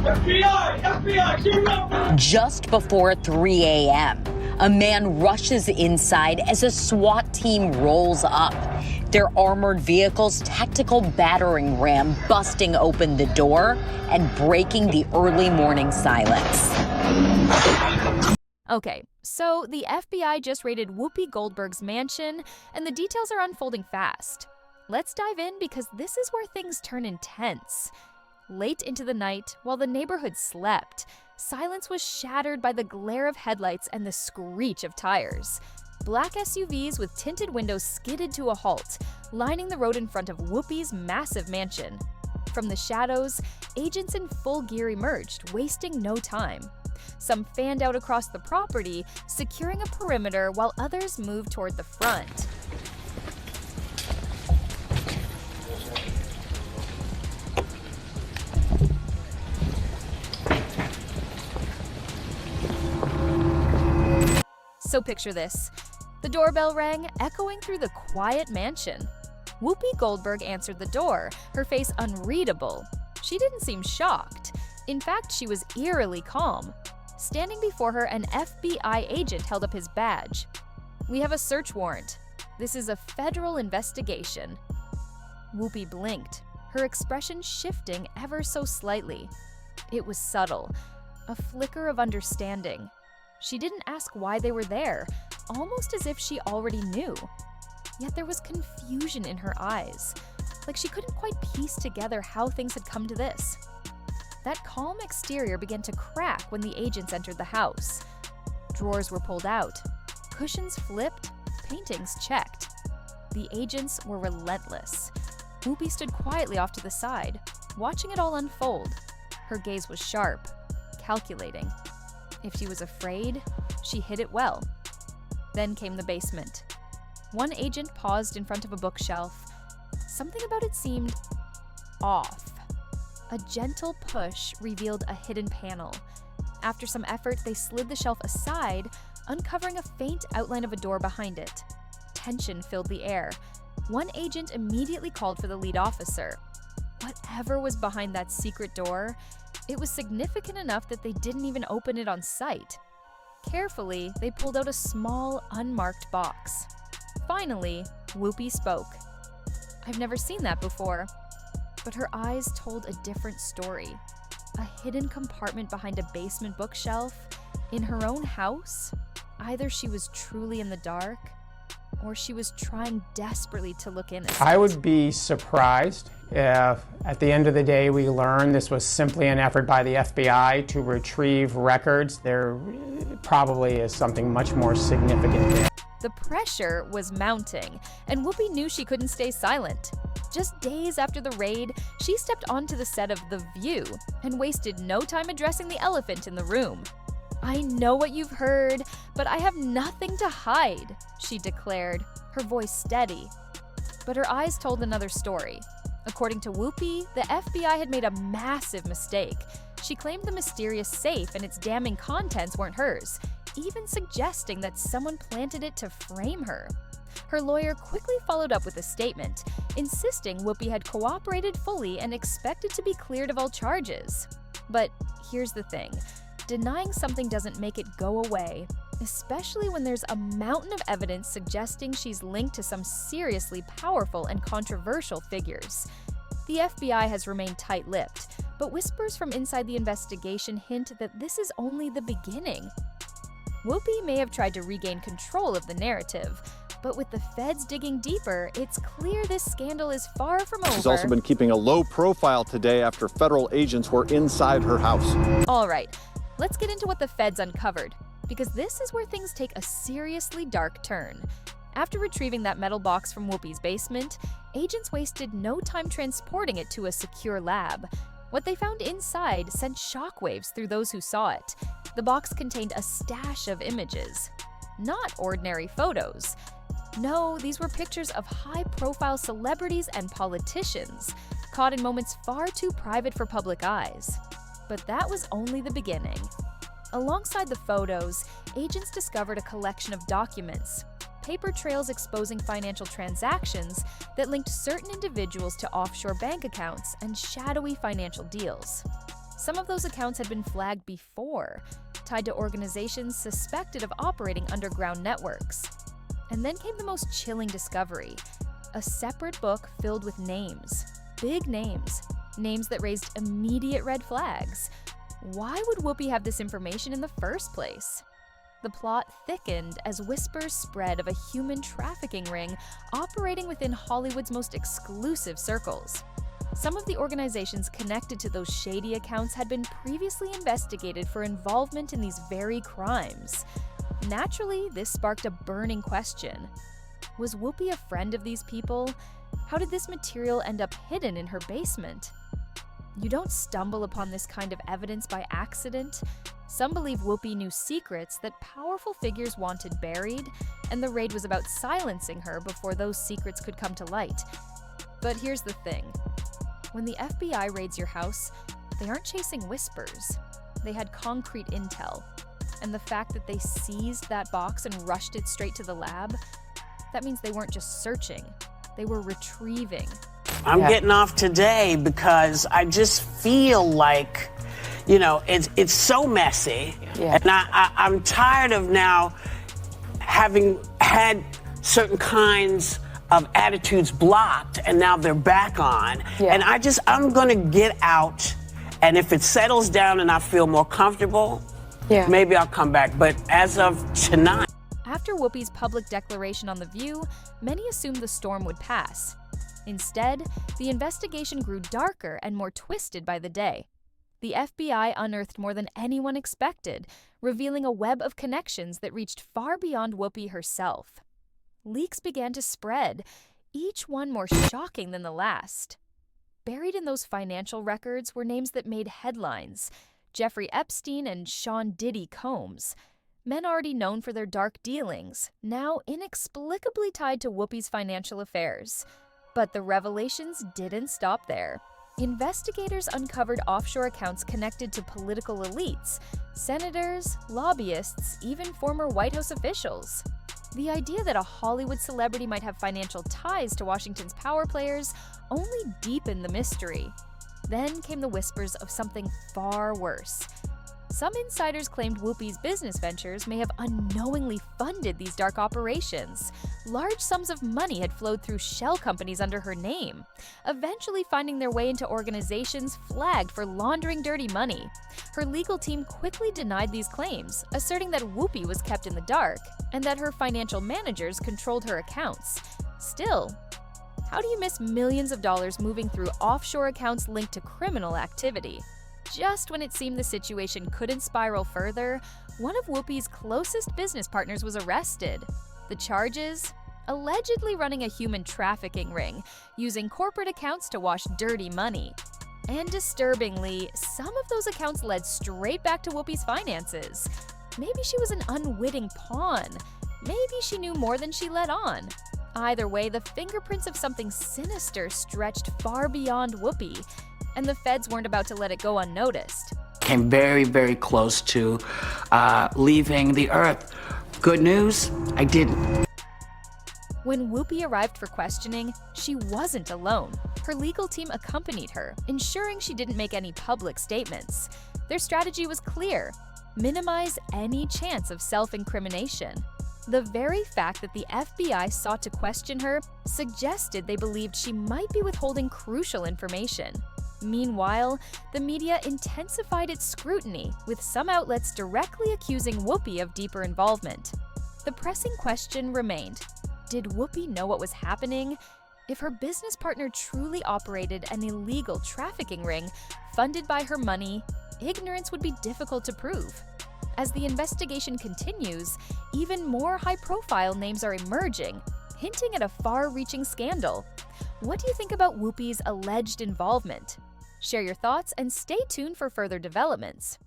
FBI! FBI! Give it up! Just before 3 a.m., a man rushes inside as a SWAT team rolls up. Their armored vehicle's tactical battering ram busting open the door and breaking the early morning silence. Okay, so the FBI just raided Whoopi Goldberg's mansion, and the details are unfolding fast. Let's dive in because this is where things turn intense. Late into the night, while the neighborhood slept, silence was shattered by the glare of headlights and the screech of tires. Black SUVs with tinted windows skidded to a halt, lining the road in front of Whoopi's massive mansion. From the shadows, agents in full gear emerged, wasting no time. Some fanned out across the property, securing a perimeter while others moved toward the front. So picture this. The doorbell rang, echoing through the quiet mansion. Whoopi Goldberg answered the door, her face unreadable. She didn't seem shocked. In fact, she was eerily calm. Standing before her, an FBI agent held up his badge. "We have a search warrant. This is a federal investigation." Whoopi blinked, her expression shifting ever so slightly. It was subtle, a flicker of understanding. She didn't ask why they were there, almost as if she already knew. Yet there was confusion in her eyes, like she couldn't quite piece together how things had come to this. That calm exterior began to crack when the agents entered the house. Drawers were pulled out, cushions flipped, paintings checked. The agents were relentless. Whoopi stood quietly off to the side, watching it all unfold. Her gaze was sharp, calculating. If she was afraid, she hid it well. Then came the basement. One agent paused in front of a bookshelf. Something about it seemed off. A gentle push revealed a hidden panel. After some effort, they slid the shelf aside, uncovering a faint outline of a door behind it. Tension filled the air. One agent immediately called for the lead officer. Whatever was behind that secret door, it was significant enough that they didn't even open it on sight. Carefully, they pulled out a small, unmarked box. Finally, Whoopi spoke. "I've never seen that before." But her eyes told a different story. A hidden compartment behind a basement bookshelf, in her own house. Either she was truly in the dark, or she was trying desperately to look innocent. I would be surprised if, at the end of the day, we learned this was simply an effort by the FBI to retrieve records. There probably is something much more significant there. The pressure was mounting, and Whoopi knew she couldn't stay silent. Just days after the raid, she stepped onto the set of The View and wasted no time addressing the elephant in the room. "I know what you've heard, but I have nothing to hide," she declared, her voice steady. But her eyes told another story. According to Whoopi, the FBI had made a massive mistake. She claimed the mysterious safe and its damning contents weren't hers, even suggesting that someone planted it to frame her. Her lawyer quickly followed up with a statement, insisting Whoopi had cooperated fully and expected to be cleared of all charges. But here's the thing. Denying something doesn't make it go away, especially when there's a mountain of evidence suggesting she's linked to some seriously powerful and controversial figures. The FBI has remained tight-lipped, but whispers from inside the investigation hint that this is only the beginning. Whoopi may have tried to regain control of the narrative, but with the feds digging deeper, it's clear this scandal is far from over. She's also been keeping a low profile today after federal agents were inside her house. All right, let's get into what the feds uncovered, because this is where things take a seriously dark turn. After retrieving that metal box from Whoopi's basement, agents wasted no time transporting it to a secure lab. What they found inside sent shockwaves through those who saw it. The box contained a stash of images. Not ordinary photos. No, these were pictures of high-profile celebrities and politicians, caught in moments far too private for public eyes. But that was only the beginning. Alongside the photos, agents discovered a collection of documents, paper trails exposing financial transactions that linked certain individuals to offshore bank accounts and shadowy financial deals. Some of those accounts had been flagged before, tied to organizations suspected of operating underground networks. And then came the most chilling discovery: a separate book filled with names, big names, names that raised immediate red flags. Why would Whoopi have this information in the first place? The plot thickened as whispers spread of a human trafficking ring operating within Hollywood's most exclusive circles. Some of the organizations connected to those shady accounts had been previously investigated for involvement in these very crimes. Naturally, this sparked a burning question. Was Whoopi a friend of these people? How did this material end up hidden in her basement? You don't stumble upon this kind of evidence by accident. Some believe Whoopi knew secrets that powerful figures wanted buried, and the raid was about silencing her before those secrets could come to light. But here's the thing. When the FBI raids your house, they aren't chasing whispers. They had concrete intel. And the fact that they seized that box and rushed it straight to the lab, that means they weren't just searching, they were retrieving. I'm getting off today because I just feel like, it's so messy. Yeah. And I'm tired of now having had certain kinds of attitudes blocked, and now they're back on. Yeah. And I'm going to get out, and if it settles down and I feel more comfortable, maybe I'll come back. But as of tonight. After Whoopi's public declaration on The View, many assumed the storm would pass. Instead, the investigation grew darker and more twisted by the day. The FBI unearthed more than anyone expected, revealing a web of connections that reached far beyond Whoopi herself. Leaks began to spread, each one more shocking than the last. Buried in those financial records were names that made headlines: Jeffrey Epstein and Sean Diddy Combs. Men already known for their dark dealings, now inexplicably tied to Whoopi's financial affairs. But the revelations didn't stop there. Investigators uncovered offshore accounts connected to political elites, senators, lobbyists, even former White House officials. The idea that a Hollywood celebrity might have financial ties to Washington's power players only deepened the mystery. Then came the whispers of something far worse. Some insiders claimed Whoopi's business ventures may have unknowingly funded these dark operations. Large sums of money had flowed through shell companies under her name, eventually finding their way into organizations flagged for laundering dirty money. Her legal team quickly denied these claims, asserting that Whoopi was kept in the dark and that her financial managers controlled her accounts. Still, how do you miss millions of dollars moving through offshore accounts linked to criminal activity? Just when it seemed the situation couldn't spiral further, one of Whoopi's closest business partners was arrested. The charges? Allegedly running a human trafficking ring, using corporate accounts to wash dirty money. And disturbingly, some of those accounts led straight back to Whoopi's finances. Maybe she was an unwitting pawn. Maybe she knew more than she let on. Either way, the fingerprints of something sinister stretched far beyond Whoopi, and the feds weren't about to let it go unnoticed. Came very, very close to leaving the earth. Good news, I didn't. When Whoopi arrived for questioning, she wasn't alone. Her legal team accompanied her, ensuring she didn't make any public statements. Their strategy was clear: minimize any chance of self-incrimination. The very fact that the FBI sought to question her suggested they believed she might be withholding crucial information. Meanwhile, the media intensified its scrutiny, with some outlets directly accusing Whoopi of deeper involvement. The pressing question remained: did Whoopi know what was happening? If her business partner truly operated an illegal trafficking ring funded by her money, ignorance would be difficult to prove. As the investigation continues, even more high-profile names are emerging, hinting at a far-reaching scandal. What do you think about Whoopi's alleged involvement? Share your thoughts and stay tuned for further developments.